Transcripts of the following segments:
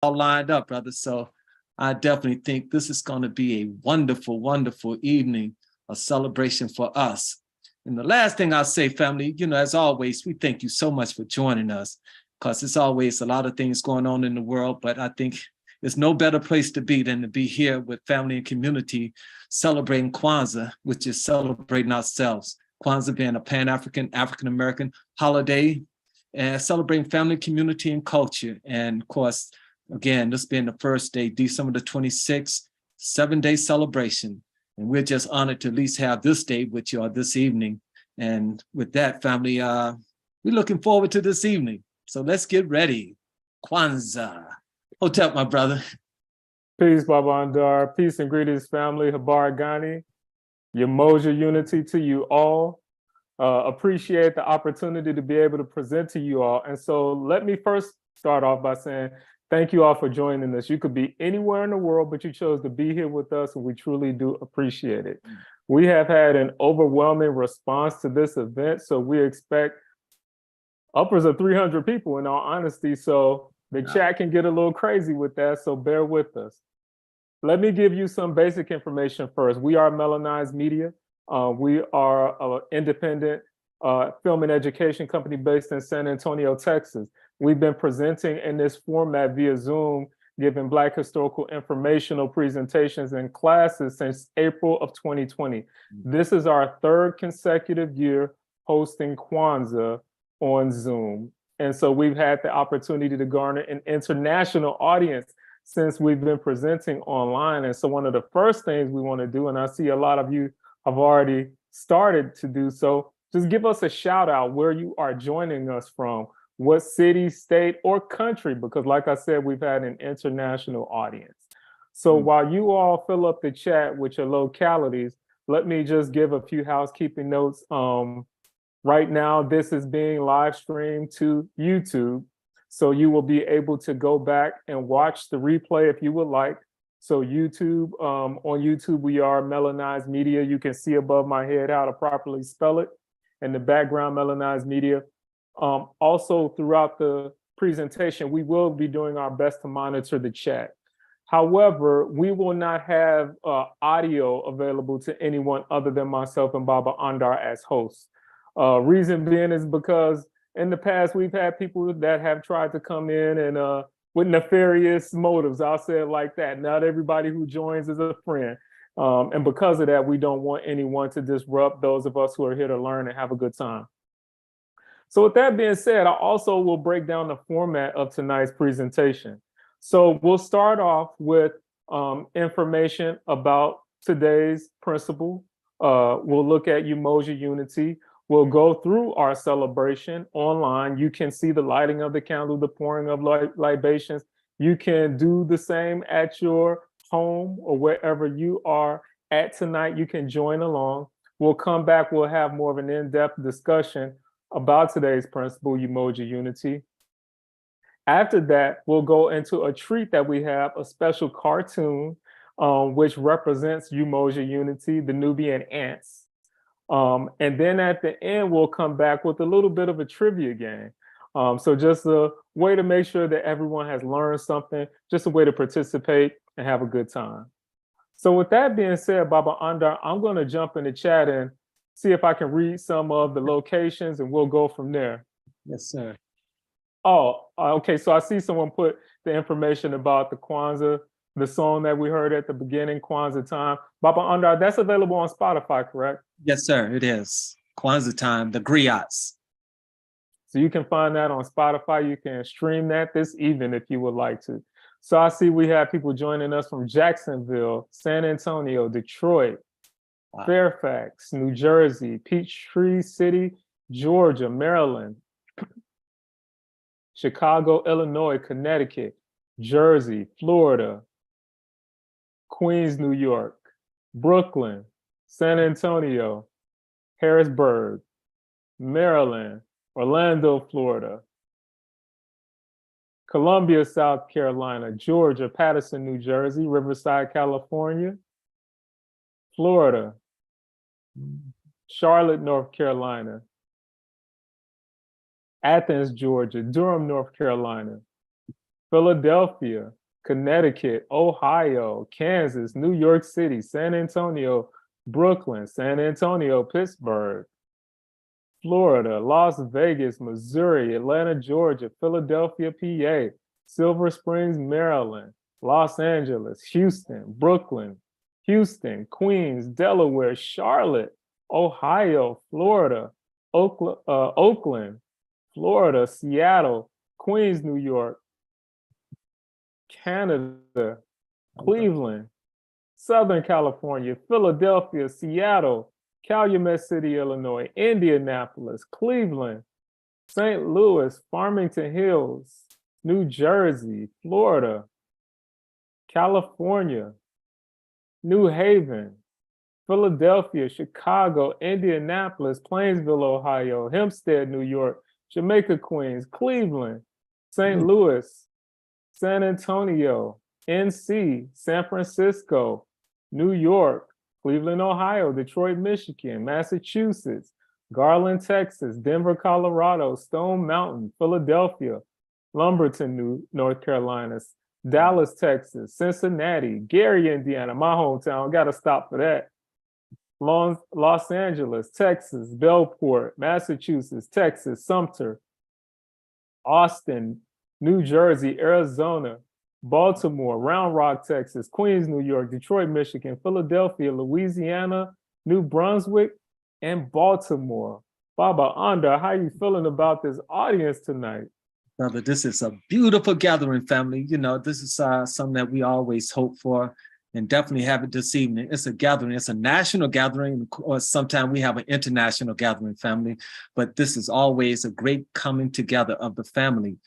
all lined up, brother. So I definitely think this is going to be a wonderful, wonderful evening, a celebration for us. And the last thing I'll say, family, as always, we thank you so much for joining us, because it's always a lot of things going on in the world, but I think there's no better place to be than to be here with family and community celebrating Kwanzaa, which is celebrating ourselves. Kwanzaa being a Pan-African, African-American holiday, and celebrating family, community, and culture. And of course, again, this being the first day, December the 26th, 7-day celebration. And we're just honored to at least have this day with you all this evening. And with that, family, we're looking forward to this evening. So let's get ready. Kwanzaa. Hotep, my brother. Peace, Baba Andar. Peace and greetings, family. Habar Ghani. Umoja unity to you all. Appreciate the opportunity to be able to present to you all. And so let me first start off by saying thank you all for joining us. You could be anywhere in the world, but you chose to be here with us, and we truly do appreciate it. We have had an overwhelming response to this event, so we expect upwards of 300 people in all honesty. So the chat can get a little crazy with that, so bear with us. Let me give you some basic information first. We are Melaneyes Media. We are an independent film and education company based in San Antonio, Texas. We've been presenting in this format via Zoom, giving Black historical informational presentations and classes since April of 2020. This is our third consecutive year hosting Kwanzaa on Zoom. And so we've had the opportunity to garner an international audience since we've been presenting online. And so one of the first things we want to do, and I see a lot of you have already started to do so, just give us a shout out where you are joining us from, what city, state, or country, because like I said, we've had an international audience. So while you all fill up the chat with your localities, let me just give a few housekeeping notes. Right now, this is being live streamed to YouTube. So you will be able to go back and watch the replay if you would like. So YouTube, on YouTube, we are Melaneyes Media. You can see above my head how to properly spell it. In the background, Melaneyes Media. Also, throughout the presentation, we will be doing our best to monitor the chat. However, we will not have audio available to anyone other than myself and Baba Andar as hosts. Reason being is because in the past, we've had people that have tried to come in and with nefarious motives, I'll say it like that. Not everybody who joins is a friend. And because of that, we don't want anyone to disrupt those of us who are here to learn and have a good time. So with that being said, I also will break down the format of tonight's presentation. So we'll start off with information about today's principle. We'll look at Umoja unity. We'll go through our celebration online. You can see the lighting of the candle, the pouring of libations. You can do the same at your home or wherever you are at tonight. You can join along. We'll come back. We'll have more of an in-depth discussion about today's principle, Umoja unity. After that, we'll go into a treat that we have, a special cartoon, which represents Umoja unity, the Nubian ants. And then at the end, we'll come back with a little bit of a trivia game. So just a way to make sure that everyone has learned something, just a way to participate and have a good time. So with that being said, Baba Andar, I'm going to jump in the chat and see if I can read some of the locations and we'll go from there. Yes, sir. Oh, okay. So I see someone put the information about the Kwanzaa, the song that we heard at the beginning, Kwanzaa time. Baba Andar, that's available on Spotify, correct? Yes, sir, it is. Kwanzaa time, the griots. So you can find that on Spotify. You can stream that this evening if you would like to. So I see we have people joining us from Jacksonville, San Antonio, Detroit, wow, Fairfax, New Jersey, Peachtree City, Georgia, Maryland, Chicago, Illinois, Connecticut, Jersey, Florida, Queens, New York, Brooklyn, San Antonio, Harrisburg, Maryland, Orlando, Florida, Columbia, South Carolina, Georgia, Patterson, New Jersey, Riverside, California, Florida, Charlotte, North Carolina, Athens, Georgia, Durham, North Carolina, Philadelphia, Connecticut, Ohio, Kansas, New York City, San Antonio, Brooklyn, San Antonio, Pittsburgh, Florida, Las Vegas, Missouri, Atlanta, Georgia, Philadelphia, PA, Silver Springs, Maryland, Los Angeles, Houston, Brooklyn, Houston, Queens, Delaware, Charlotte, Ohio, Florida, Oakland, Florida, Seattle, Queens, New York, Canada, Cleveland, Southern California, Philadelphia, Seattle, Calumet City, Illinois, Indianapolis, Cleveland, St. Louis, Farmington Hills, New Jersey, Florida, California, New Haven, Philadelphia, Chicago, Indianapolis, Plainsville, Ohio, Hempstead, New York, Jamaica, Queens, Cleveland, St. Louis, San Antonio, NC, San Francisco, New York, Cleveland, Ohio, Detroit, Michigan, Massachusetts, Garland, Texas, Denver, Colorado, Stone Mountain, Philadelphia, Lumberton, North Carolina, Dallas, Texas, Cincinnati, Gary, Indiana, my hometown, got to stop for that. Los Angeles, Texas, Bellport, Massachusetts, Texas, Sumter, Austin, New Jersey, Arizona, Baltimore, Round Rock, Texas, Queens, New York, Detroit, Michigan, Philadelphia, Louisiana, New Brunswick, and Baltimore. Baba Andar, how you feeling about this audience tonight? Brother, this is a beautiful gathering, family. You know, this is something that we always hope for, and definitely have it this evening. It's a gathering. It's a national gathering, or sometimes we have an international gathering, family. But this is always a great coming together of the family.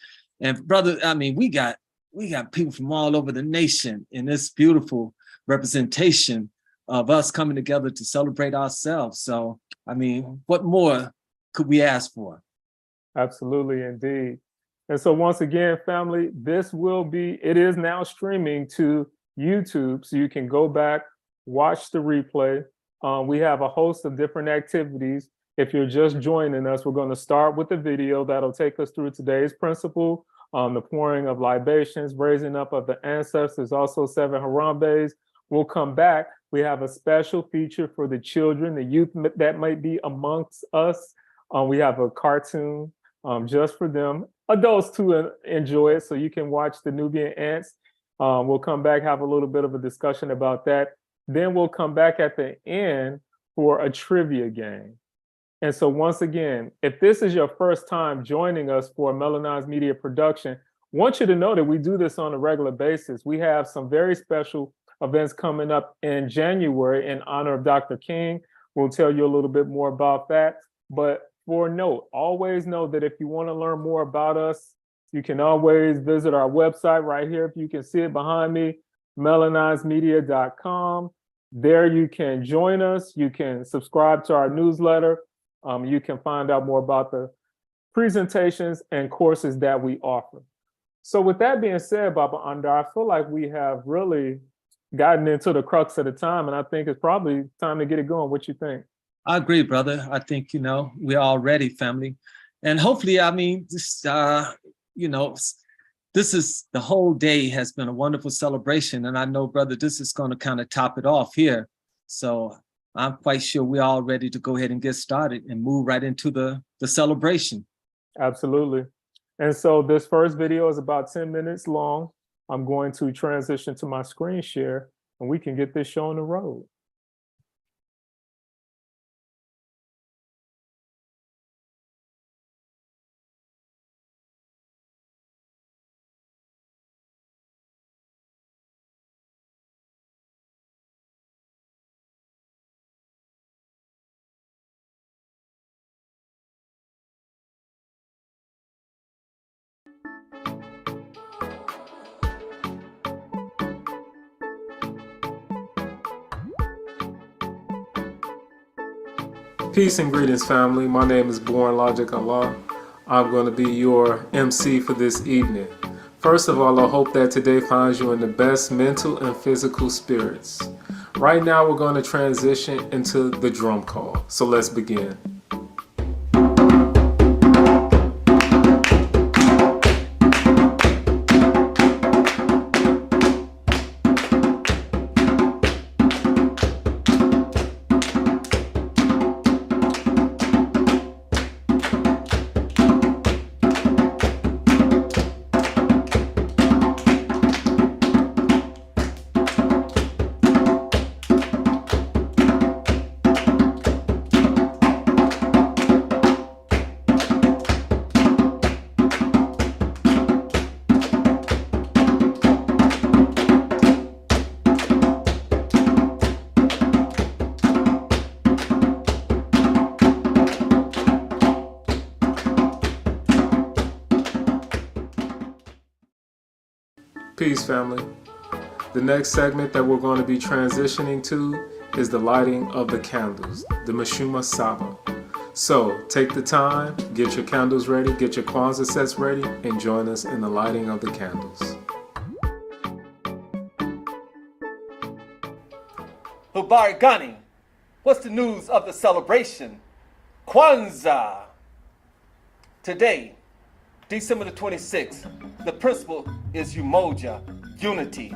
And brother, I mean, we got people from all over the nation in this beautiful representation of us coming together to celebrate ourselves. So, I mean, what more could we ask for? Absolutely, indeed. And so once again, family, it is now streaming to YouTube, so you can go back, watch the replay. We have a host of different activities. If you're just joining us, we're going to start with the video that'll take us through today's principle, the pouring of libations, raising up of the ancestors, also 7 Harambes. We'll come back. We have a special feature for the children, the youth that might be amongst us. We have a cartoon just for them, adults to enjoy it, so you can watch the Nubian ants. We'll come back, have a little bit of a discussion about that. Then we'll come back at the end for a trivia game. And so once again, if this is your first time joining us for Melaneyes Media Production, I want you to know that we do this on a regular basis. We have some very special events coming up in January in honor of Dr. King. We'll tell you a little bit more about that. But for note, always know that if you want to learn more about us, you can always visit our website right here. If you can see it behind me, melaneyesmedia.com. There you can join us. You can subscribe to our newsletter. You can find out more about the presentations and courses that we offer. So with that being said, Baba Andar, I feel like we have really gotten into the crux of the time, and I think it's probably time to get it going. What you think? I agree, brother. I think, you know, we're all ready, family. And hopefully, I mean, this, you know, this is, the whole day has been a wonderful celebration. And I know, brother, this is going to kind of top it off here. So I'm quite sure we're all ready to go ahead and get started and move right into the celebration. Absolutely. And so this first video is about 10 minutes long. I'm going to transition to my screen share and we can get this show on the road. Peace and greetings, family. My name is Born Logic Allah. I'm going to be your MC for this evening. First of all, I hope that today finds you in the best mental and physical spirits. Right now, we're going to transition into the drum call. So let's begin. Peace, family. The next segment that we're going to be transitioning to is the lighting of the candles, the Mashuma SABA. So take the time, get your candles ready, get your Kwanzaa sets ready, and join us in the lighting of the candles. Habari Gani, what's the news of the celebration? Kwanzaa. Today, December the 26th, the principle is Umoja, unity.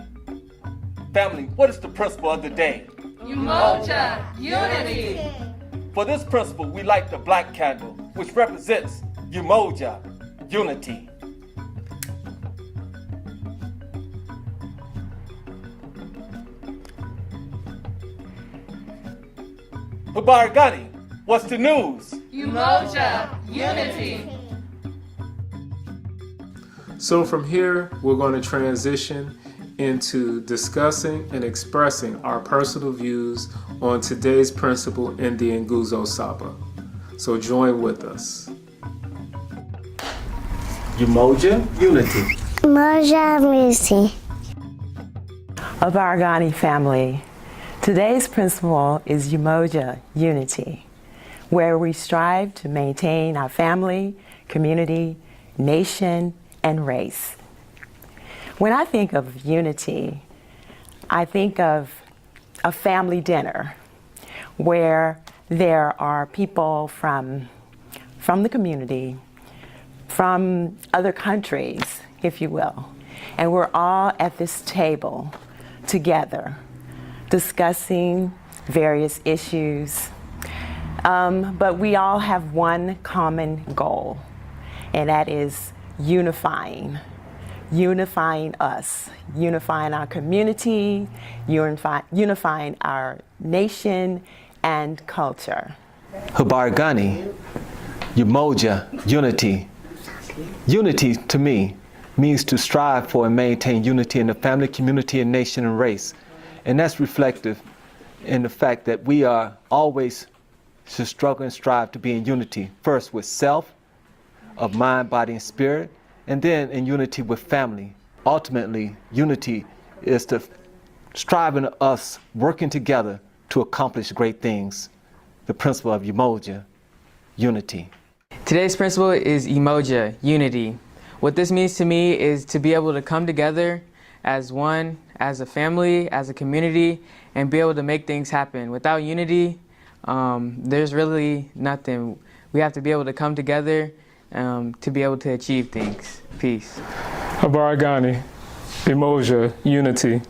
Family, what is the principle of the day? Umoja, unity. For this principle, we light the black candle, which represents Umoja, unity. Habari Gani, what's the news? Umoja, unity. So from here, we're going to transition into discussing and expressing our personal views on today's principle in the NGUZO SABA. So join with us. Umoja, unity. Umoja, unity. Abargani family, today's principle is Umoja, unity, where we strive to maintain our family, community, nation, and race. When I think of unity, I think of a family dinner where there are people from the community, from other countries, if you will, and we're all at this table together discussing various issues, but we all have one common goal, and that is unifying us, unifying our community, unifying our nation and culture. Habari Gani, Umoja, unity. Unity to me means to strive for and maintain unity in the family, community, and nation and race. And that's reflective in the fact that we are always to struggle and strive to be in unity, first with self, of mind, body, and spirit, and then in unity with family. Ultimately, unity is to striving us working together to accomplish great things. The principle of Umoja, unity. Today's principle is Umoja, unity. What this means to me is to be able to come together as one, as a family, as a community, and be able to make things happen. Without unity, there's really nothing. We have to be able to come together to be able to achieve things. Peace. Habari Gani, Umoja, unity.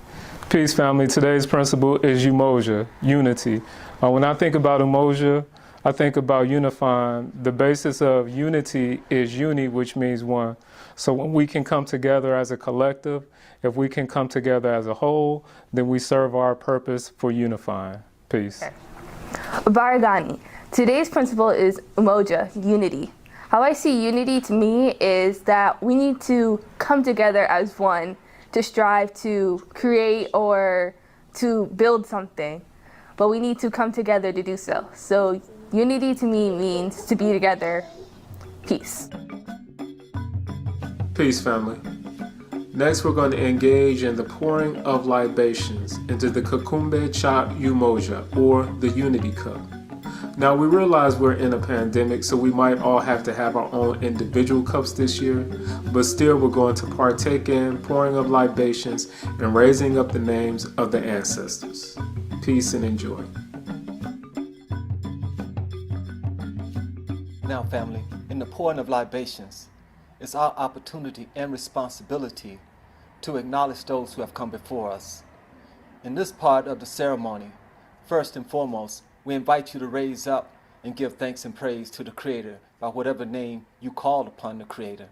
Peace, family. Today's principle is Umoja, unity. When I think about Umoja, I think about unifying. The basis of unity is uni, which means one. So when we can come together as a collective, if we can come together as a whole, then we serve our purpose for unifying. Peace. Baragani. Today's principle is Umoja, unity. How I see unity to me is that we need to come together as one to strive to create or to build something, but we need to come together to do so. So unity to me means to be together. Peace. Peace, family. Next, we're going to engage in the pouring of libations into the Kakumbe Cha Umoja, or the Unity Cup. Now, we realize we're in a pandemic, so we might all have to have our own individual cups this year, but still we're going to partake in pouring of libations and raising up the names of the ancestors. Peace and enjoy. Now, family, in the pouring of libations, it's our opportunity and responsibility to acknowledge those who have come before us. In this part of the ceremony, first and foremost, we invite you to raise up and give thanks and praise to the Creator by whatever name you call upon the Creator.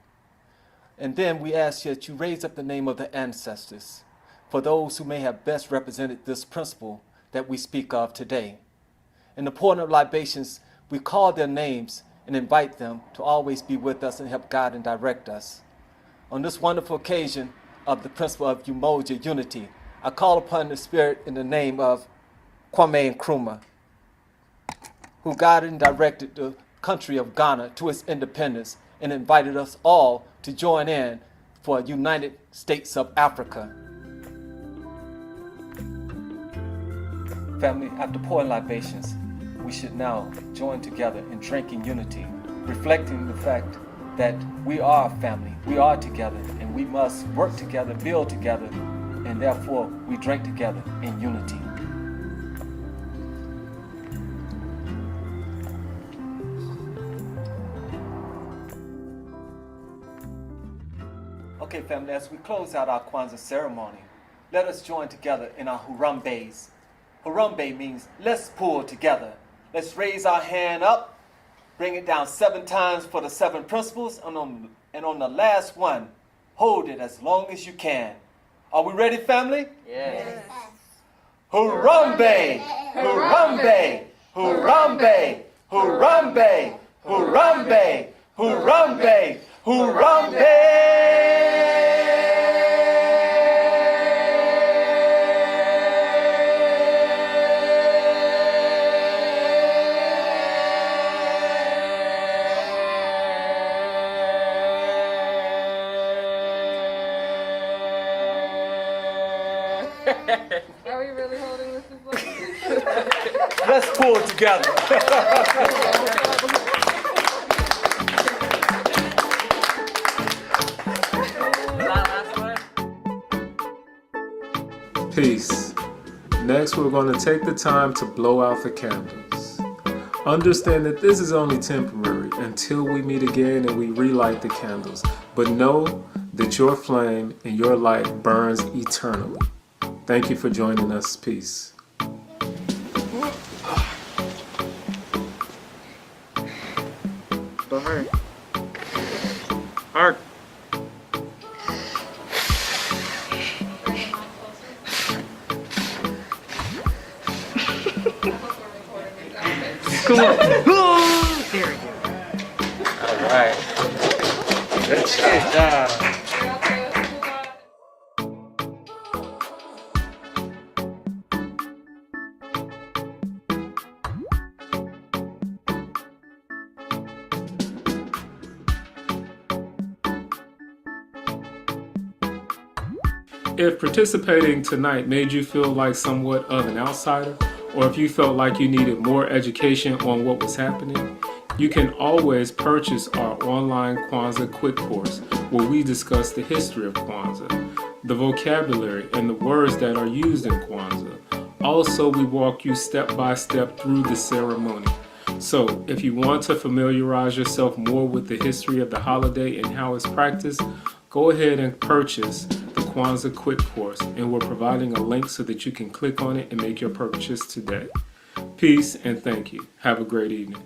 And then we ask that you raise up the name of the ancestors for those who may have best represented this principle that we speak of today. In the pouring of libations, we call their names and invite them to always be with us and help guide and direct us. On this wonderful occasion of the principle of Umoja, unity, I call upon the Spirit in the name of Kwame Nkrumah, who guided and directed the country of Ghana to its independence and invited us all to join in for a United States of Africa. Family, after pouring libations, we should now join together in drinking unity, reflecting the fact that we are a family, we are together, and we must work together, build together, and therefore we drink together in unity. Okay, family, as we close out our Kwanzaa ceremony, let us join together in our Harambes. Harambe means let's pull together. Let's raise our hand up, bring it down 7 times for the 7 principles, and on the last one, hold it as long as you can. Are we ready, family? Yes. Harambe! Harambe! Harambe! Harambe! Harambe! Harambe! Harambe! Are we really holding this as long? Let's pull together. Peace. Next, we're going to take the time to blow out the candles. Understand that this is only temporary until we meet again and we relight the candles. But know that your flame and your light burns eternally. Thank you for joining us. Peace. Don't hurry. Ark. Come on. There we go. All right. Good job. If participating tonight made you feel like somewhat of an outsider, or if you felt like you needed more education on what was happening, you can always purchase our online Kwanzaa quick course where we discuss the history of Kwanzaa, the vocabulary and the words that are used in Kwanzaa. Also, we walk you step by step through the ceremony. So if you want to familiarize yourself more with the history of the holiday and how it's practiced, go ahead and purchase the Kwanzaa quick course, and we're providing a link so that you can click on it and make your purchase today. Peace and thank you. Have a great evening.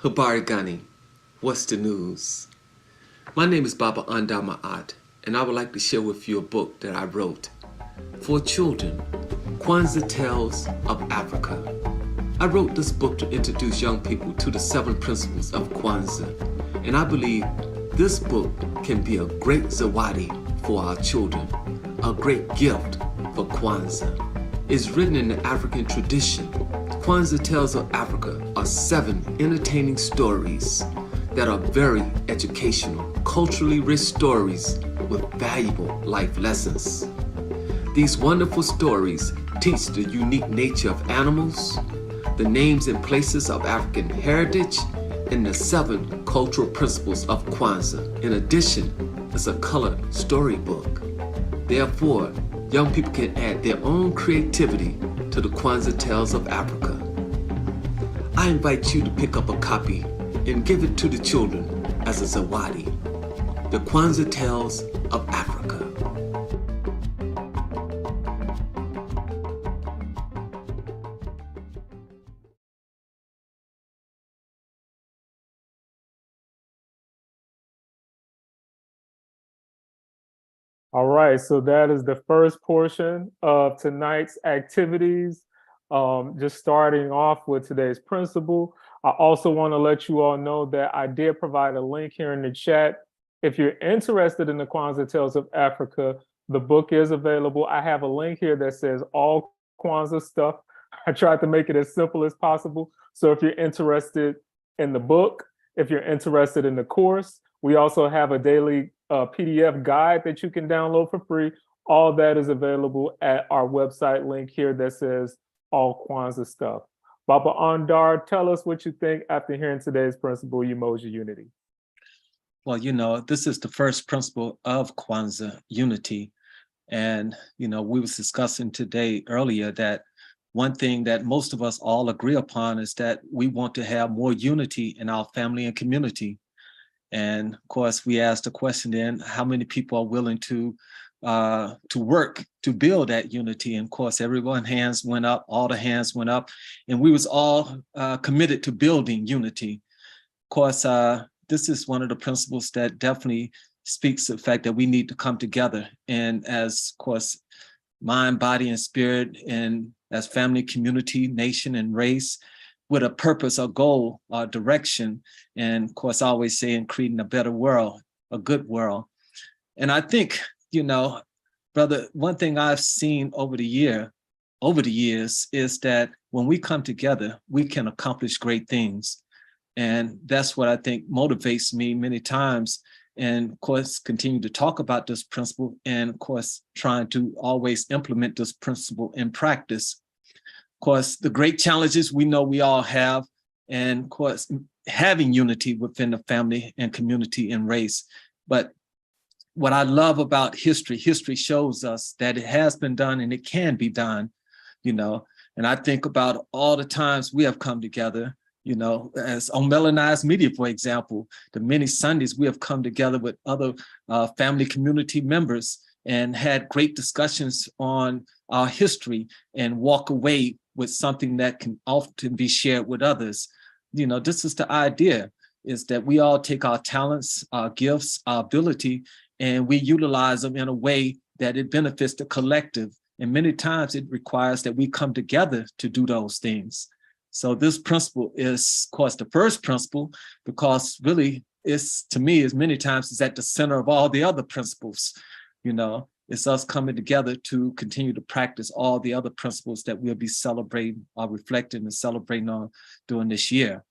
Habari Gani, what's the news? My name is Baba Andar Ma'at, and I would like to share with you a book that I wrote for children, Kwanzaa Tales of Africa. I wrote this book to introduce young people to the 7 principles of Kwanzaa, and I believe this book can be a great zawadi for our children, a great gift for Kwanzaa. It's written in the African tradition. Kwanzaa Tales of Africa are 7 entertaining stories that are very educational, culturally rich stories with valuable life lessons. These wonderful stories teach the unique nature of animals, the names and places of African heritage, and the 7 cultural principles of Kwanzaa. In addition, it's a colored storybook. Therefore, young people can add their own creativity to the Kwanzaa Tales of Africa. I invite you to pick up a copy and give it to the children as a zawadi. The Kwanzaa Tales of Africa. All right, so that is the first portion of tonight's activities. Just starting off with today's principle. I also want to let you all know that I did provide a link here in the chat. If you're interested in the Kwanzaa Tales of Africa, the book is available. I have a link here that says all Kwanzaa stuff. I tried to make it as simple as possible. So if you're interested in the book, if you're interested in the course, we also have a daily PDF guide that you can download for free. All that is available at our website link here that says all Kwanzaa stuff. Baba Andar, tell us what you think after hearing today's principle, Umoja Unity. Well, you know, this is the first principle of Kwanzaa, unity. And, you know, we was discussing today earlier that one thing that most of us all agree upon is that we want to have more unity in our family and community. And of course, we asked the question then, how many people are willing to work to build that unity? And of course, everyone's hands went up, all the hands went up, and we was all committed to building unity. Of course, this is one of the principles that definitely speaks to the fact that we need to come together. And as, of course, mind, body, and spirit, and as family, community, nation, and race, with a purpose, a goal, a direction, and of course, I always say in creating a better world, a good world. And I think, you know, brother, one thing I've seen over the years is that when we come together, we can accomplish great things. And that's what I think motivates me many times. And of course, continue to talk about this principle, and of course, trying to always implement this principle in practice. Of course, the great challenges we know we all have, and of course, having unity within the family and community and race. But what I love about history shows us that it has been done and it can be done, you know. And I think about all the times we have come together, you know, as on Melaneyes Media, for example, the many Sundays we have come together with other family community members and had great discussions on our history and walk away with something that can often be shared with others. You know, this is the idea, is that we all take our talents, our gifts, our ability, and we utilize them in a way that it benefits the collective. And many times it requires that we come together to do those things. So this principle is, of course, the first principle, because really it's, to me, as many times is at the center of all the other principles. You know, it's us coming together to continue to practice all the other principles that we'll be celebrating or reflecting and celebrating on during this year,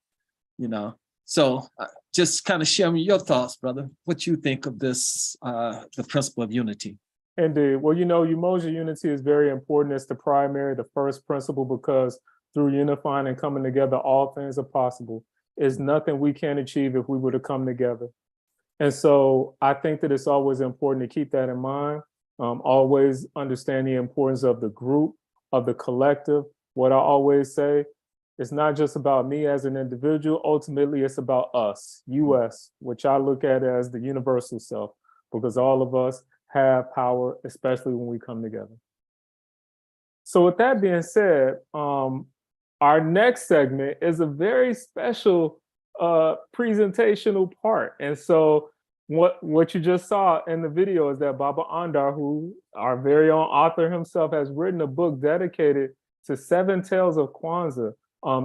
you know. So just kind of share me your thoughts, brother. What you think of this, the principle of unity? Indeed. Well, you know, Umoja Unity is very important. It's the primary, the first principle, because through unifying and coming together, all things are possible. There's nothing we can't achieve if we were to come together. And so I think that it's always important to keep that in mind. Always understand the importance of the group, of the collective. What I always say, it's not just about me as an individual. Ultimately, it's about us, US, which I look at as the universal self, because all of us have power, especially when we come together. So with that being said, our next segment is a very special presentational part. And so what you just saw in the video is that Baba Andar, who our very own author himself, has written a book dedicated to 7 tales of Kwanzaa,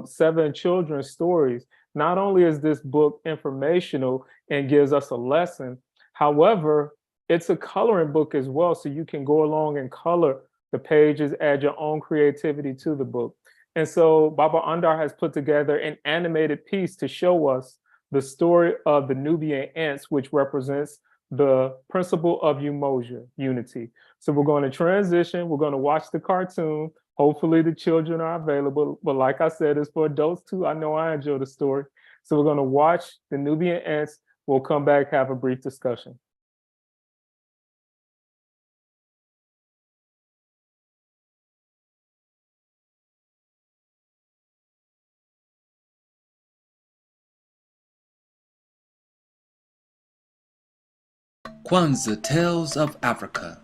7 children's stories. Not only is this book informational and gives us a lesson, however, it's a coloring book as well. So you can go along and color the pages, add your own creativity to the book. And so Baba Andar has put together an animated piece to show us the story of the Nubian ants, which represents the principle of Umoja, unity. So we're going to transition. We're going to watch the cartoon. Hopefully the children are available. But like I said, it's for adults too. I know I enjoy the story. So we're going to watch the Nubian ants. We'll come back, have a brief discussion. Kwanzaa Tales of Africa,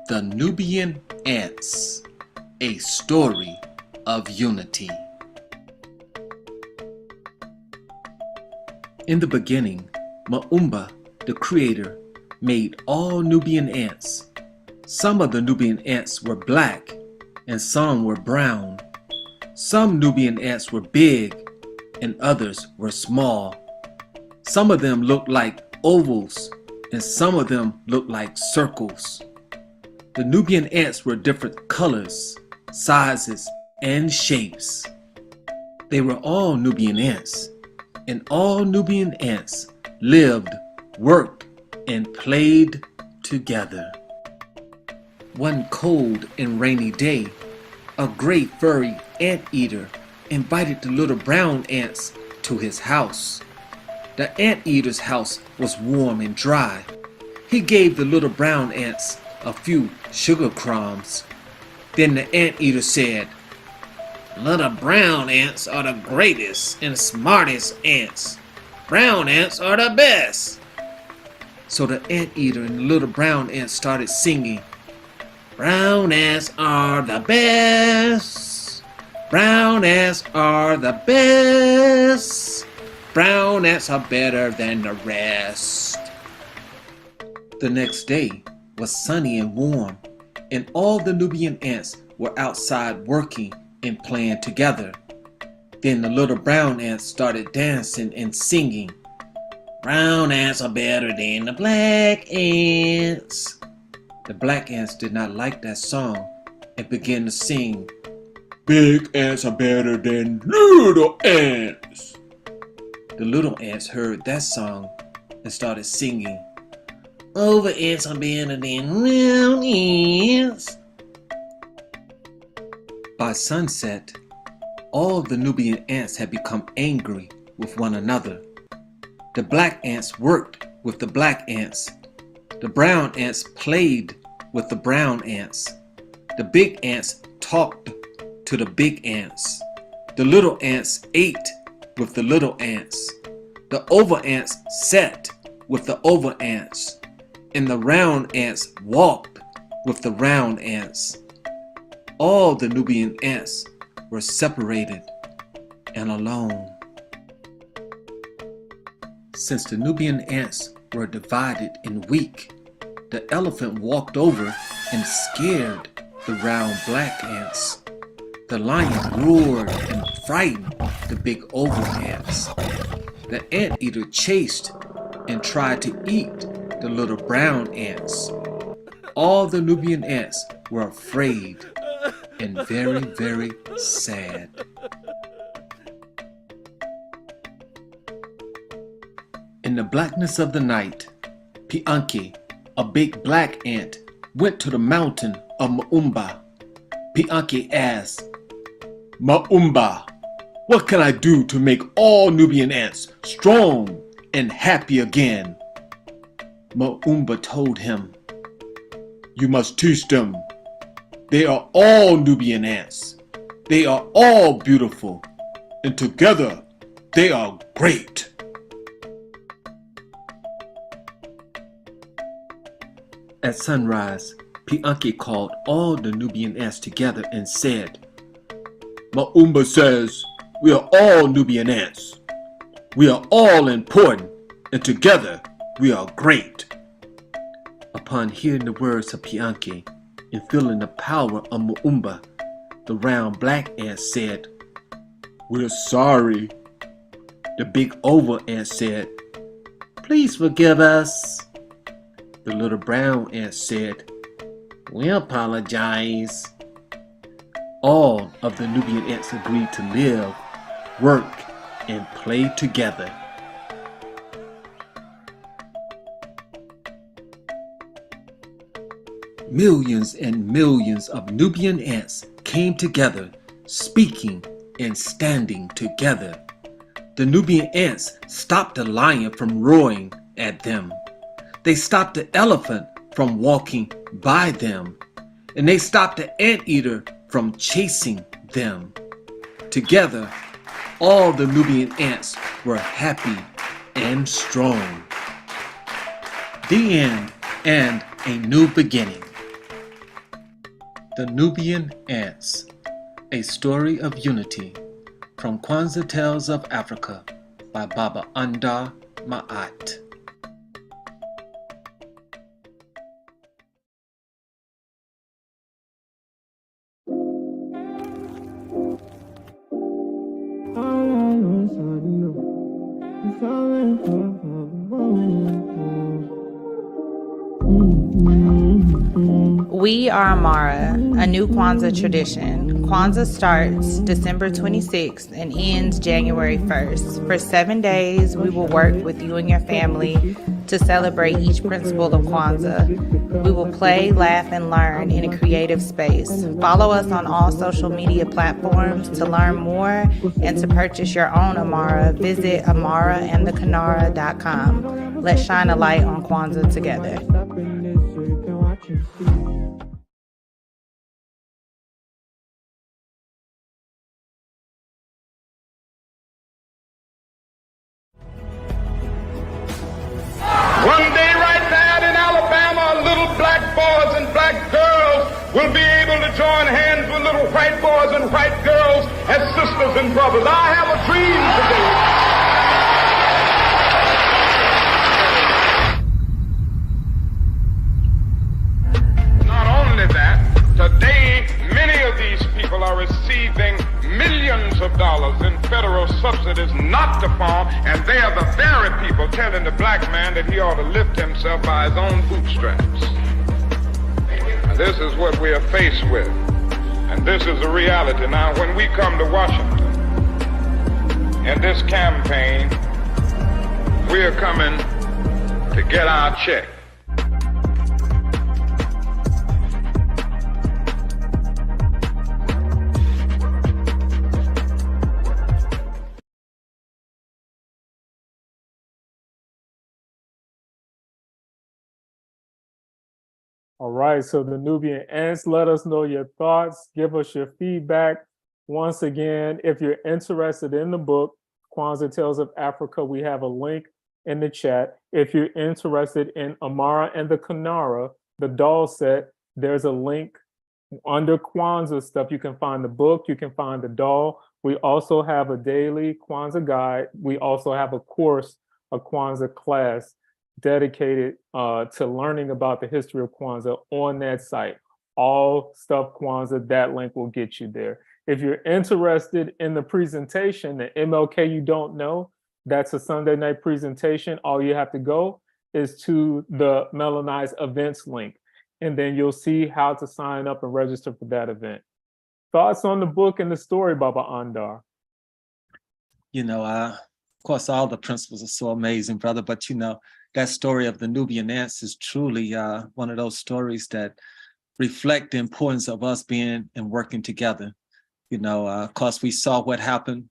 the Nubian Ants, a story of unity. In the beginning, Ma'umba, the creator, made all Nubian ants. Some of the Nubian ants were black and some were brown. Some Nubian ants were big and others were small. Some of them looked like ovals and some of them looked like circles. The Nubian ants were different colors, sizes, and shapes. They were all Nubian ants, and all Nubian ants lived, worked, and played together. One cold and rainy day, a great furry anteater invited the little brown ants to his house. The anteater's house was warm and dry. He gave the little brown ants a few sugar crumbs. Then the anteater said, "Little brown ants are the greatest and smartest ants. Brown ants are the best." So the anteater and the little brown ants started singing, "Brown ants are the best. Brown ants are the best. Brown ants are better than the rest." The next day was sunny and warm, and all the Nubian ants were outside working and playing together. Then the little brown ants started dancing and singing, "Brown ants are better than the black ants." The black ants did not like that song and began to sing, "Big ants are better than little ants." The little ants heard that song and started singing, "Over ants are better than round ants." By sunset, all the Nubian ants had become angry with one another. The black ants worked with the black ants. The brown ants played with the brown ants. The big ants talked to the big ants. The little ants ate with the little ants. The over ants sat with the over ants. And the round ants walked with the round ants. All the Nubian ants were separated and alone. Since the Nubian ants were divided and weak, the elephant walked over and scared the round black ants. The lion roared and frightened the big oval ants. The anteater chased and tried to eat the little brown ants. All the Nubian ants were afraid and very, very sad. In the blackness of the night, Pianki, a big black ant, went to the mountain of Maumba. Pianki asked, "Maumba, what can I do to make all Nubian ants strong and happy again?" Maumba told him, "You must teach them. They are all Nubian ants. They are all beautiful, and together they are great." At sunrise, Pianki called all the Nubian ants together and said, "Maumba says we are all Nubian ants. We are all important, and together we are great." Upon hearing the words of Pianki and feeling the power of Maumba, the round black ant said, "We're sorry." The big oval ant said, "Please forgive us." The little brown ant said, "We apologize." All of the Nubian ants agreed to live, work, and play together. Millions and millions of Nubian ants came together, speaking and standing together. The Nubian ants stopped the lion from roaring at them. They stopped the elephant from walking by them. And they stopped the anteater from chasing them. Together, all the Nubian ants were happy and strong. The end and a new beginning. The Nubian Ants, a story of unity, from Kwanzaa Tales of Africa by Baba Andar Ma'at. We are Amara, a new Kwanzaa tradition. Kwanzaa starts December 26th and ends January 1st. For 7 days, we will work with you and your family to celebrate each principle of Kwanzaa. We will play, laugh, and learn in a creative space. Follow us on all social media platforms. To learn more and to purchase your own Amara, visit amaraandthekanara.com. Let's shine a light on Kwanzaa together. One day right now in Alabama, little black boys and black girls will be able to join hands with little white boys and white girls as sisters and brothers. I have a dream today. Not only that, today many of these people are receiving millions of dollars in federal subsidies not to farm, and they are the very people telling the black man that he ought to lift himself by his own bootstraps. And this is what we are faced with, and this is the reality. Now, when we come to Washington in this campaign, we are coming to get our check. All right, so the Nubian Ants, let us know your thoughts, give us your feedback. Once again, if you're interested in the book, Kwanzaa Tales of Africa, we have a link in the chat. If you're interested in Amara and the Kanara, the doll set, there's a link under Kwanzaa stuff. You can find the book, you can find the doll. We also have a daily Kwanzaa guide. We also have a course, a Kwanzaa class dedicated to learning about the history of Kwanzaa on that site. All Stuff Kwanzaa, that link will get you there. If you're interested in the presentation, the MLK You Don't Know, that's a Sunday night presentation. All you have to go is to the Melaneyes events link, and then you'll see how to sign up and register for that event. Thoughts on the book and the story, Baba Andar? You know, of course, all the principles are so amazing, brother, but you know, that story of the Nubian ants is truly one of those stories that reflect the importance of us being and working together. You know, of course, we saw what happened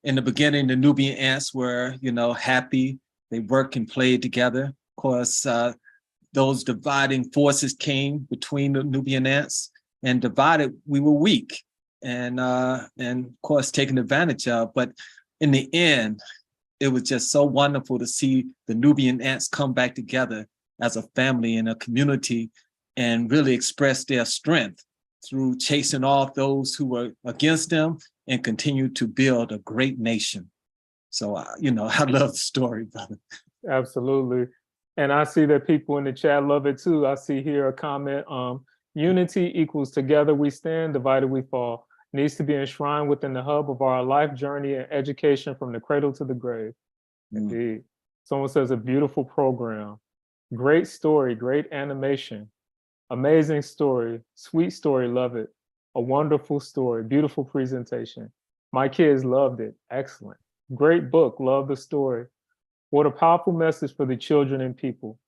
in the beginning. The Nubian ants were, you know, happy. They worked and played together. Of course, those dividing forces came between the Nubian ants, and divided, we were weak and of course, taken advantage of. But in the end, it was just so wonderful to see the Nubian ants come back together as a family and a community and really express their strength through chasing off those who were against them and continue to build a great nation. So, you know, I love the story, brother. Absolutely. And I see that people in the chat love it too. I see here a comment, unity equals together we stand, divided we fall. Needs to be enshrined within the hub of our life journey and education from the cradle to the grave. Indeed. Someone says a beautiful program. Great story, great animation. Amazing story, sweet story, love it. A wonderful story, beautiful presentation. My kids loved it, excellent. Great book, love the story. What a powerful message for the children and people.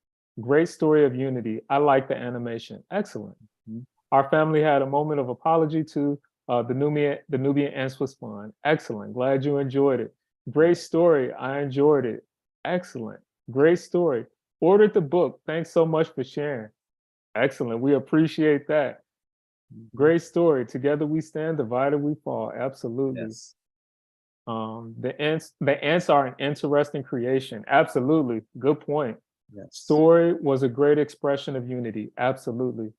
Great story of unity. I like the animation, excellent. Our family had a moment of apology to the Nubian ants was fun. Excellent. Glad you enjoyed it. Great story. I enjoyed it. Excellent. Great story. Ordered the book. Thanks so much for sharing. Excellent. We appreciate that. Great story. Together we stand, divided we fall. Absolutely. Yes. The ants are an interesting creation. Absolutely. Good point. Yes. Story was a great expression of unity. Absolutely.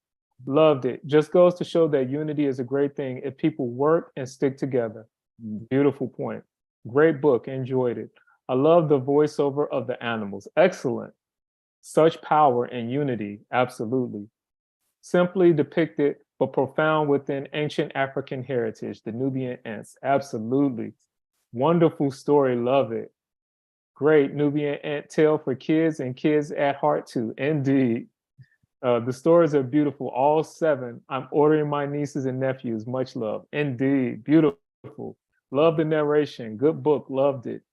Loved it. Just goes to show that unity is a great thing if people work and stick together. Beautiful point. Great book. Enjoyed it. I love the voiceover of the animals. Excellent. Such power and unity. Absolutely. Simply depicted, but profound within ancient African heritage, the Nubian ants. Absolutely. Wonderful story. Love it. Great Nubian ant tale for kids and kids at heart too. Indeed. The stories are beautiful, all 7. I'm ordering my nieces and nephews. Much love. Indeed, beautiful. Love the narration. Good book. Loved it.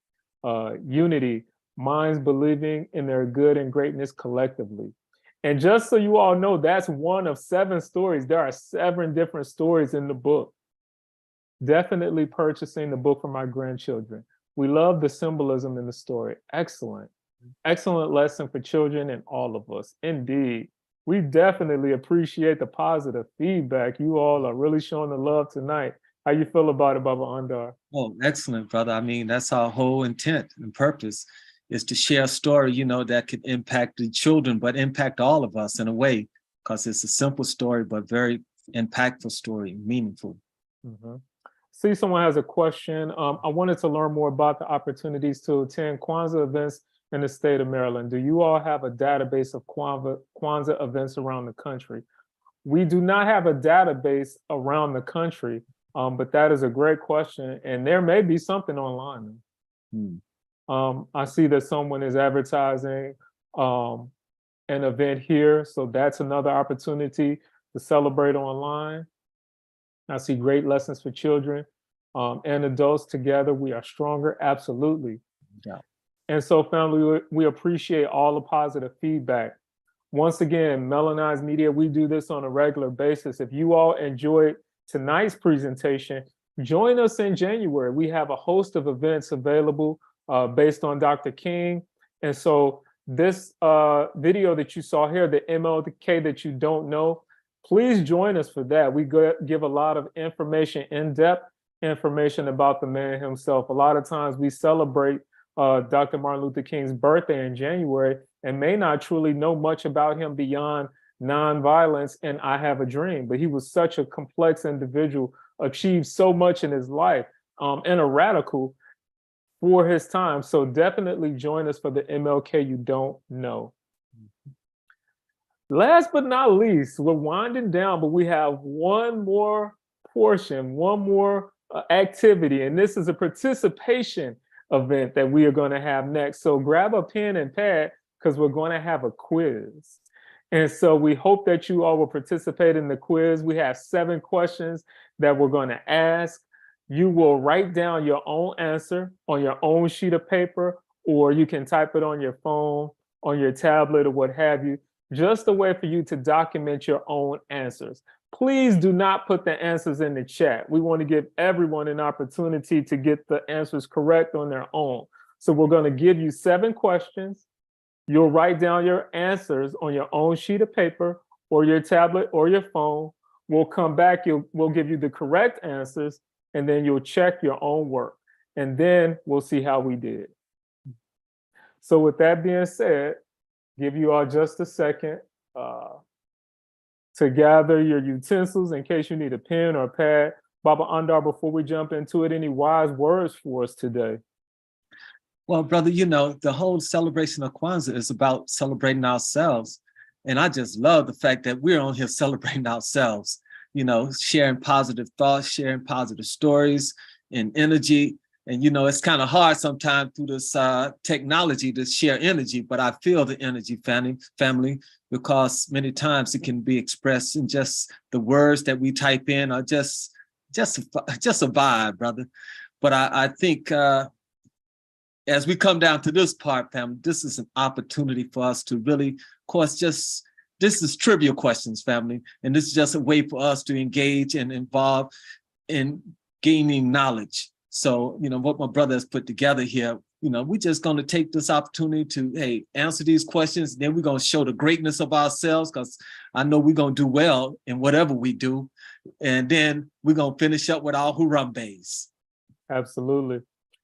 Unity. minds believing in their good and greatness collectively. And just so you all know, that's one of 7 stories. There are 7 different stories in the book. Definitely purchasing the book for my grandchildren. We love the symbolism in the story. Excellent. Excellent lesson for children and all of us. Indeed. We definitely appreciate the positive feedback. You all are really showing the love tonight. How you feel about it, Baba Andar? Oh, excellent, brother. I mean, that's our whole intent and purpose, is to share a story, you know, that could impact the children, but impact all of us in a way, because it's a simple story, but very impactful story, meaningful. Mm-hmm. See, someone has a question. I wanted to learn more about the opportunities to attend Kwanzaa events in the state of Maryland. Do you all have a database of Kwanzaa events around the country? We do not have a database around the country, but that is a great question. And there may be something online. I see that someone is advertising an event here. So that's another opportunity to celebrate online. I see great lessons for children and adults together. We are stronger, absolutely. Yeah. And so family, we appreciate all the positive feedback. Once again, Melaneyes Media, we do this on a regular basis. If you all enjoyed tonight's presentation, join us in January. We have a host of events available based on Dr. King. And so this video that you saw here, the MLK that you don't know, please join us for that. We give a lot of information, in-depth information about the man himself. A lot of times we celebrate Dr. Martin Luther King's birthday in January and may not truly know much about him beyond nonviolence and I Have a Dream. But he was such a complex individual, achieved so much in his life, and a radical for his time. So definitely join us for the MLK You Don't Know. Last but not least, we're winding down, but we have one more portion, one more activity, and this is a participation event that we are going to have next. So grab a pen and pad because we're going to have a quiz. And so we hope that you all will participate in the quiz. We have 7 questions that we're going to ask. You will write down your own answer on your own sheet of paper, or you can type it on your phone, on your tablet, or what have you. Just a way for you to document your own answers. Please do not put the answers in the chat. We want to give everyone an opportunity to get the answers correct on their own. So we're going to give you 7 questions. You'll write down your answers on your own sheet of paper or your tablet or your phone. We'll come back, we'll give you the correct answers, and then you'll check your own work. And then we'll see how we did. So with that being said, give you all just a second to gather your utensils in case you need a pen or a pad. Baba Andar, before we jump into it, any wise words for us today? Well, brother, you know, the whole celebration of Kwanzaa is about celebrating ourselves. And I just love the fact that we're on here celebrating ourselves, you know, sharing positive thoughts, sharing positive stories and energy. And, you know, it's kind of hard sometimes through this technology to share energy, but I feel the energy, family, because many times it can be expressed in just the words that we type in, or just a vibe, brother. But I think as we come down to this part, family, this is an opportunity for us to really, of course, this is trivial questions, family, and this is just a way for us to engage and involve in gaining knowledge. So, you know, what my brother has put together here, you know, we're just going to take this opportunity to, hey, answer these questions. Then we're going to show the greatness of ourselves, because I know we're going to do well in whatever we do. And then we're going to finish up with our Harambe's. Absolutely.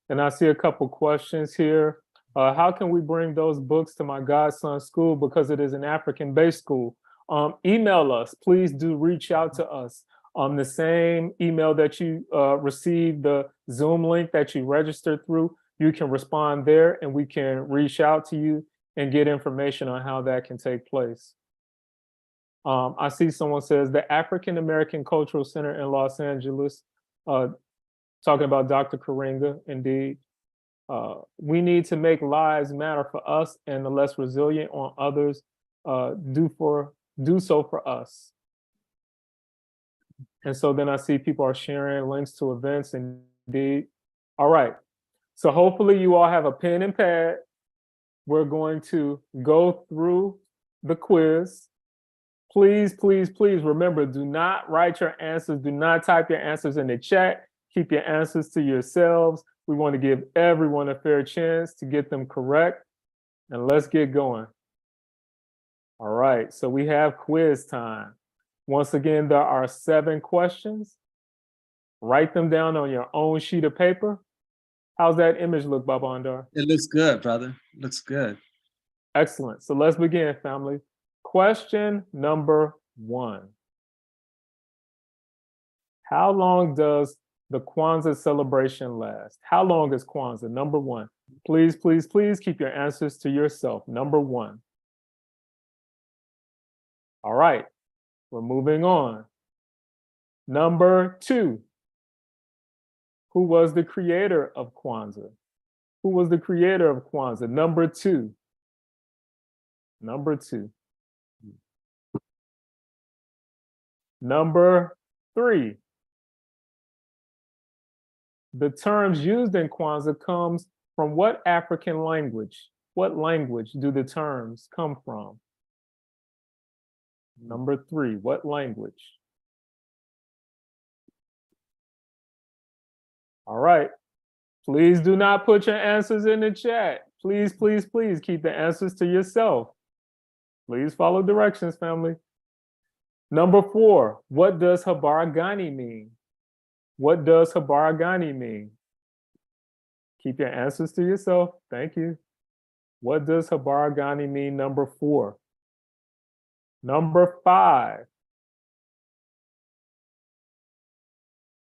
And I see a couple questions here. How can we bring those books to my godson's school because it is an African-based school? Email us. Please do reach out to us. On the same email that you received, the Zoom link that you registered through, you can respond there and we can reach out to you and get information on how that can take place. I see someone says the African American Cultural Center in Los Angeles, talking about Dr. Karinga, indeed. We need to make lives matter for us, and the less resilient on others do so for us. And so then I see people are sharing links to events, indeed. All right, so hopefully you all have a pen and pad. we're going to go through the quiz. Please, please, please remember, do not write your answers. Do not type your answers in the chat. Keep your answers to yourselves. We want to give everyone a fair chance to get them correct. And let's get going. All right, so we have quiz time. Once again, there are 7 questions. Write them down on your own sheet of paper. How's that image look, Baba Andar? It looks good, brother. Looks good. Excellent. So let's begin, family. Question number 1. How long does the Kwanzaa celebration last? How long is Kwanzaa? Number 1. Please, please, please keep your answers to yourself. Number 1. All right, we're moving on. Number 2. Who was the creator of Kwanzaa? Who was the creator of Kwanzaa? Number 2. Number 2. Number 3. The terms used in Kwanzaa comes from what African language? What language do the terms come from? Number 3, what language? All right, please do not put your answers in the chat. Please, please, please keep the answers to yourself. Please follow directions, family. Number 4, what does Habaragani mean? What does Habaragani mean? Keep your answers to yourself. Thank you. What does Habaragani mean? Number 4. Number 5.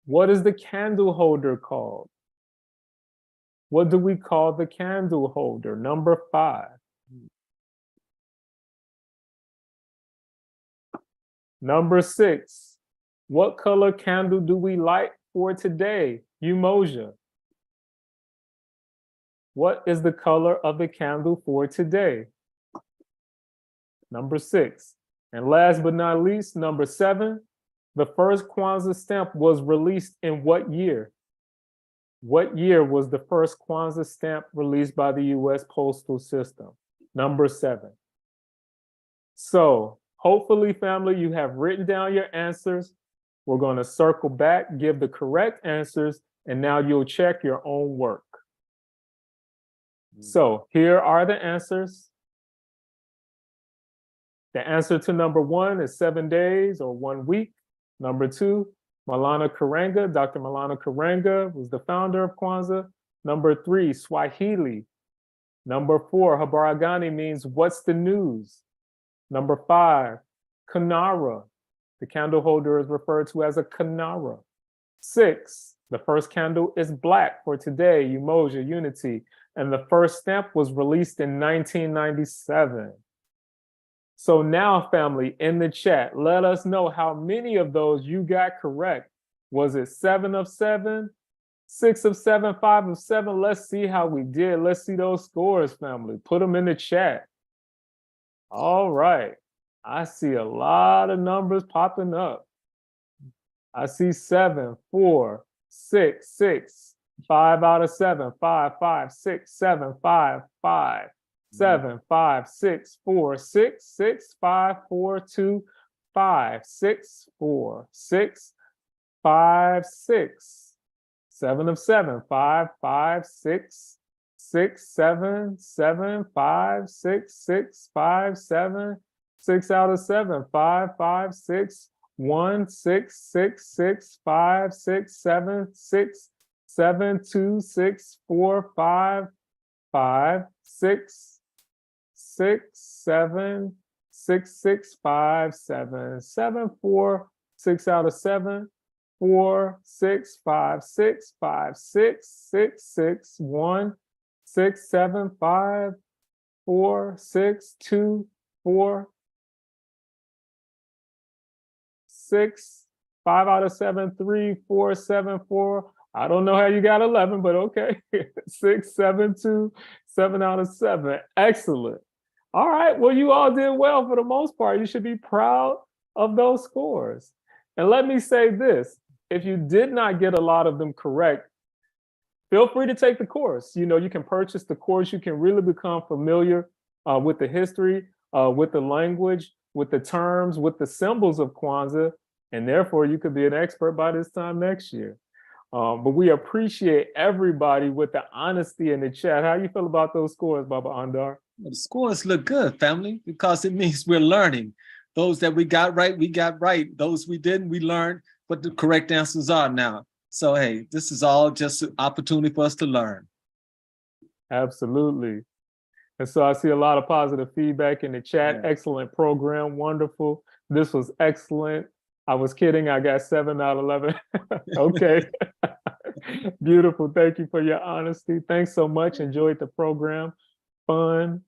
What is the candle holder called? What do we call the candle holder? Number 5. Number 6. What color candle do we light for today? Umoja. What is the color of the candle for today? Number 6. And last but not least, number 7. The first Kwanzaa stamp was released in what year? What year was the first Kwanzaa stamp released by the US Postal System? Number 7. So hopefully, family, you have written down your answers. We're going to circle back, give the correct answers, and now you'll check your own work. So here are the answers. The answer to number 1 is 7 days or 1 week. Number 2, Malana Karanga. Dr. Malana Karanga was the founder of Kwanzaa. Number 3, Swahili. Number 4, Habaragani means what's the news? Number 5, Kanara. The candle holder is referred to as a Kanara. 6, the first candle is black for today, Umoja, unity. And the first stamp was released in 1997. So now, family, in the chat, let us know how many of those you got correct. Was it 7 of 7, 6 of 7, 5 of 7? Let's see how we did. Let's see those scores, family. Put them in the chat. All right. I see a lot of numbers popping up. I see 7, 4, 6, 6, 5 out of 7, 5, 5, 6, 7, 5, 5, 7, 5, 6, 4, 6, 6, 5, 4, 2, 5, 6, 4, 6, 5, 6, 7 of 7, 5, 5, 6, 6, 7, 7, 5, 6, 6, 5, 7, 6 out of 7, 5, 5, 6, 1, 6, 6, 6, 5, 6, 7, 6, 7, 2, 6, 4, 5, 5, 6, 6, 7, 6, 6, 5, 7, 7, 4, 6 out of 7, 4, 6, 5, 6, 5, 6, 6, 6, 1, 6, 7, 5, 4, 6, 2, 4, 6, 5 out of 7, 3, 4, 7, 4. I don't know how you got 11, but okay. 6, 7, 2, 7 out of 7. Excellent. All right. Well, you all did well for the most part. You should be proud of those scores. And let me say this. If you did not get a lot of them correct, feel free to take the course. You know, you can purchase the course. You can really become familiar with the history, with the language, with the terms, with the symbols of Kwanzaa, and therefore you could be an expert by this time next year. But we appreciate everybody with the honesty in the chat. How you feel about those scores, Baba Andar? Well, the scores look good, family, because it means we're learning. Those that we got right, we got right. Those we didn't, we learned what the correct answers are now. So, hey, this is all just an opportunity for us to learn. Absolutely. And so I see a lot of positive feedback in the chat. Yeah. Excellent program, wonderful. This was excellent. I was kidding, I got 7 out of 11. Okay. Beautiful, thank you for your honesty. Thanks so much, enjoyed the program, fun.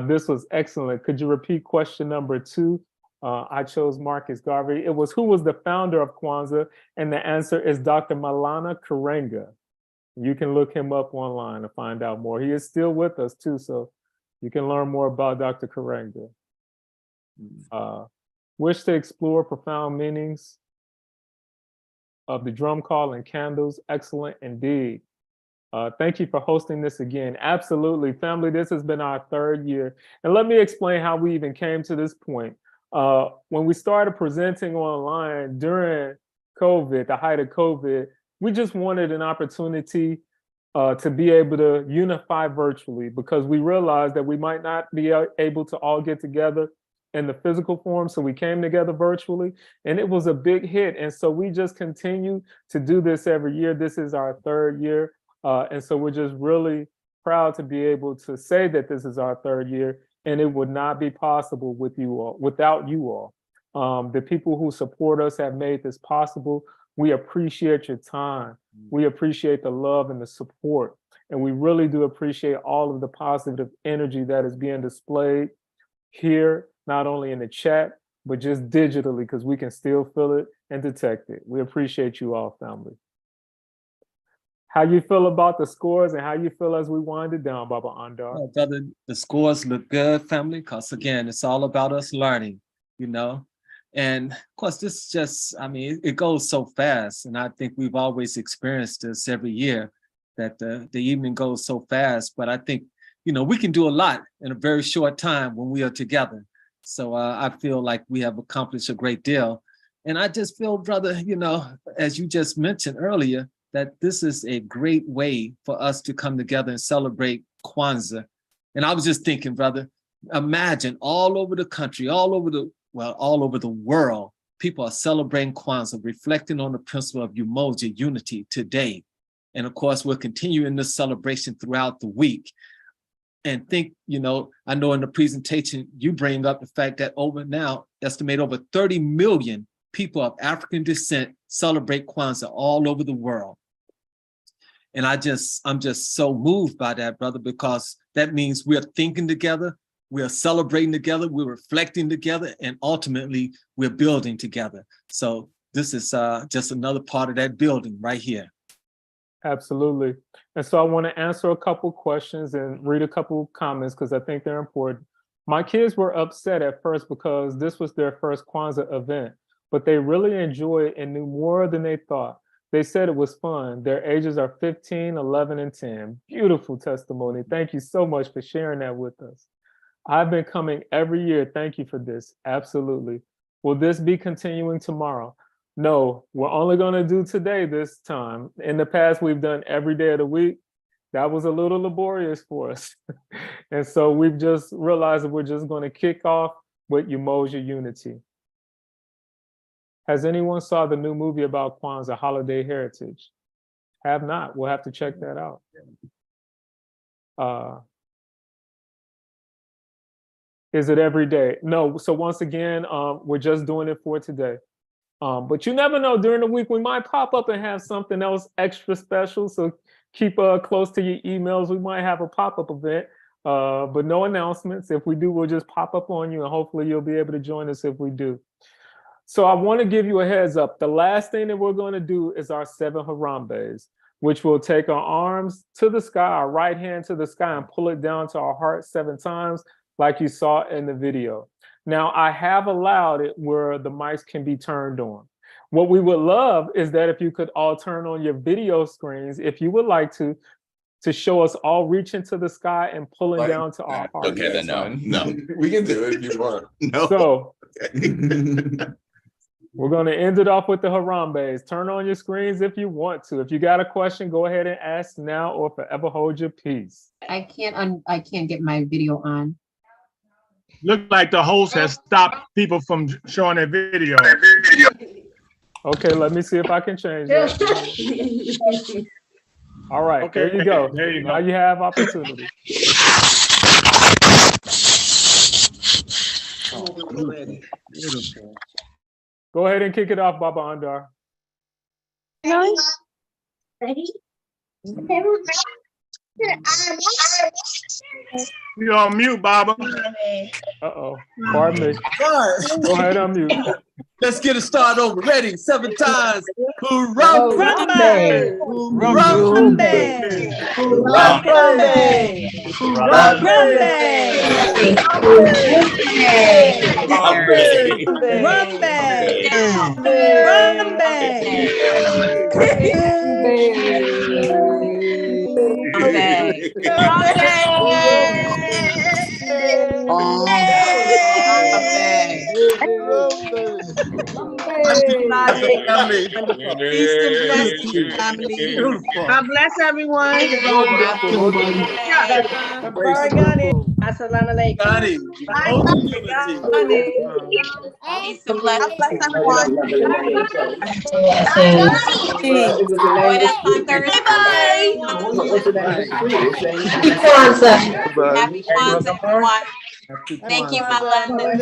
This was excellent. Could you repeat question number 2? I chose Marcus Garvey. It was, who was the founder of Kwanzaa? And the answer is Dr. Malana Karenga. You can look him up online to find out more. He is still with us too, so you can learn more about Dr. Karenga. Wish to explore profound meanings of the drum call and candles. Excellent indeed. Thank you for hosting this again. Absolutely, family, this has been our 3rd year. And let me explain how we even came to this point. When we started presenting online during COVID, the height of COVID, we just wanted an opportunity to be able to unify virtually, because we realized that we might not be able to all get together in the physical form. So we came together virtually, and it was a big hit. And so we just continue to do this every year. This is our 3rd year. And so we're just really proud to be able to say that this is our 3rd year, and it would not be possible with you all, without you all. The people who support us have made this possible. We appreciate your time. We appreciate the love and the support. And we really do appreciate all of the positive energy that is being displayed here, not only in the chat, but just digitally, because we can still feel it and detect it. We appreciate you all, family. How you feel about the scores, and how you feel as we wind it down, Baba Andar? Well, brother, the scores look good, family, because again, it's all about us learning, you know? And of course, this just, I mean, it goes so fast. And I think we've always experienced this every year, that the evening goes so fast. But I think, you know, we can do a lot in a very short time when we are together. So I feel like we have accomplished a great deal. And I just feel, brother, you know, as you just mentioned earlier, that this is a great way for us to come together and celebrate Kwanzaa. And I was just thinking, brother, imagine all over the country, all over the world, people are celebrating Kwanzaa, reflecting on the principle of Umoja, unity, today. And of course, we're continuing this celebration throughout the week. And think, you know, I know in the presentation, you bring up the fact that estimate over 30 million people of African descent celebrate Kwanzaa all over the world. And I'm just so moved by that, brother, because that means we're thinking together, we're celebrating together, we're reflecting together, and ultimately we're building together. So this is just another part of that building right here. Absolutely. And so I want to answer a couple questions and read a couple comments, because I think they're important. My kids were upset at first because this was their first Kwanzaa event, but they really enjoyed it and knew more than they thought. They said it was fun. Their ages are 15, 11, and 10. Beautiful testimony. Thank you so much for sharing that with us. I've been coming every year. Thank you for this. Absolutely. Will this be continuing tomorrow? No, we're only going to do today this time. In the past, we've done every day of the week. That was a little laborious for us. And so we've just realized that we're just going to kick off with Umoja Unity. Has anyone saw the new movie about Kwanzaa, Holiday Heritage? Have not. We'll have to check that out. Is it every day? No. So once again, we're just doing it for today. But you never know, during the week, we might pop up and have something else extra special. So keep close to your emails. We might have a pop-up event, but no announcements. If we do, we'll just pop up on you, and hopefully you'll be able to join us if we do. So I want to give you a heads up. The last thing that we're going to do is our 7 Harambes, which will take our arms to the sky, our right hand to the sky, and pull it down to our heart 7 times, like you saw in the video. Now, I have allowed it where the mics can be turned on. what we would love is that if you could all turn on your video screens, if you would like to show us all reaching to the sky and pulling down to our hearts. Okay, then no. We can do it if you want. No. So we're going to end it off with the Harambe's. Turn on your screens if you want to. If you got a question, go ahead and ask now or forever hold your peace. I can't get my video on. Look like the host has stopped people from showing their video. Okay, let me see if I can change that. All right, okay, there you go. There you go. Now you have opportunity. Beautiful. Go ahead and kick it off, Baba Andar. You're on mute, Baba. Uh-oh, pardon me. Go ahead, unmute. Let's get it started over. Ready? 7 times. Harambe! Harambe! God bless everyone. Assalamu alaikum. Peace and blessings. Happy Kwanzaa, everyone. Thank you, Melaneyes.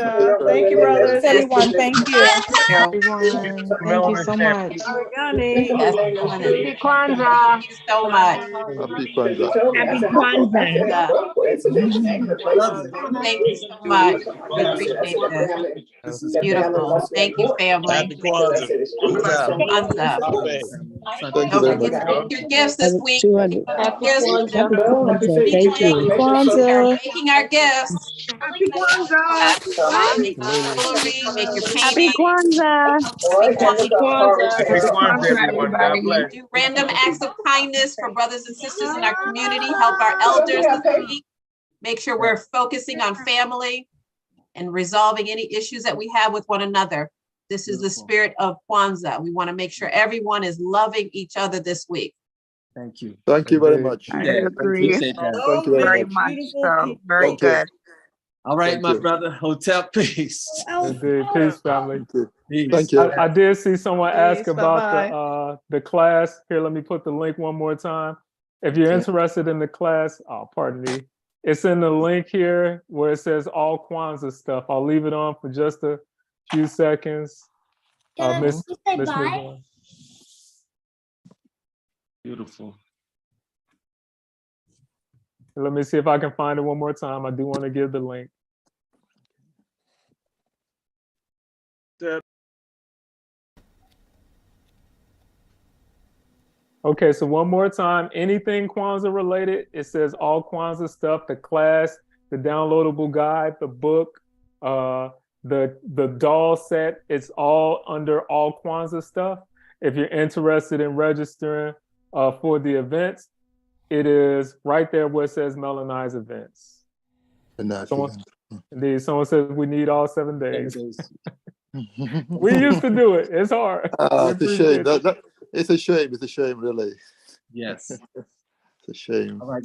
Thank you, brothers. Everyone, thank you. Everyone, thank you so much. Happy Kwanzaa. Thank you so much. Happy Kwanzaa. Happy Kwanzaa. Thank you so much. We appreciate this. This is beautiful. Thank you, family. Happy Kwanzaa. Kwanzaa. Thank you very much. Get your gifts this week. Happy Kwanzaa. Thank you. Kwanzaa. Making our gifts. Happy Kwanzaa. Make your Happy paintings. Kwanzaa. Happy Kwanzaa. Happy Kwanzaa, everyone. God bless. Do random acts of kindness for brothers and sisters in our community. Help our elders this week. Make sure we're focusing on family and resolving any issues that we have with one another. This is the spirit of Kwanzaa. We want to make sure everyone is loving each other this week. Thank you. Thank you very much. I agree. Thank you very much. So very Thank you. good. All right, Thank my you. brother. Hotel, peace. Indeed. Peace, family. Peace. Thank you. I did see someone ask Peace, about the class. Here, let me put the link one more time. If you're interested in the class, pardon me. It's in the link here where it says all Kwanzaa stuff. I'll leave it on for just a few seconds. Miss Ms. Beautiful. Let me see if I can find it one more time. I do want to give the link. Okay, so one more time, anything Kwanzaa related, it says all Kwanzaa stuff, the class, the downloadable guide, the book, the doll set, it's all under all Kwanzaa stuff. If you're interested in registering for the events, it is right there where it says Melaneyes events. Someone says we need all 7 days. We used to do it. It's hard. It's a shame. It's a shame. It's a shame, really. Yes. It's a shame. All right.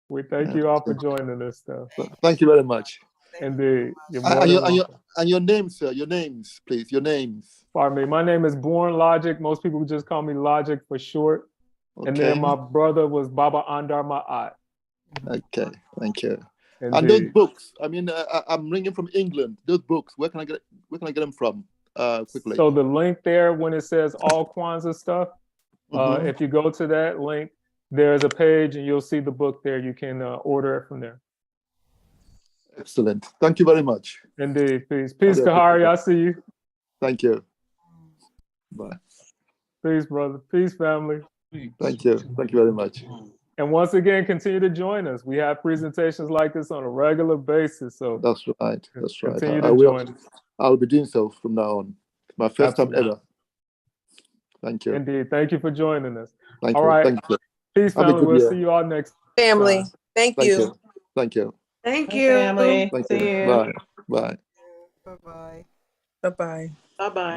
We thank you all for joining us, though. Thank you very much. Indeed. And your names, sir. Your names, please. Your names. Pardon me. My name is Born Logic. Most people just call me Logic for short. Okay. And then my brother was Baba Andar Ma'at. Okay. Thank you. Indeed. And those books. I mean, I'm ringing from England. Those books. Where can I get them from? Quickly. So the link there, when it says all Kwanzaa stuff, if you go to that link, there's a page and you'll see the book there. You can order it from there. Excellent. Thank you very much. Indeed. Peace. Peace, Kahari. I see you. Thank you. Bye. Peace, brother. Peace, family. Thank you. Thank you very much. And once again, continue to join us. We have presentations like this on a regular basis. So that's right. That's right. Continue to join us. I'll be doing so from now on. My first time ever. Thank you. Indeed. Thank you for joining us. Thank All you. right. Thank you. Peace, Have a family. good We'll year. see you all next Family. time. Thank Thank you. you. Thank you. Thank Bye, you. family. Thank See you. you. Bye. Bye. Bye-bye. Bye-bye. Bye-bye.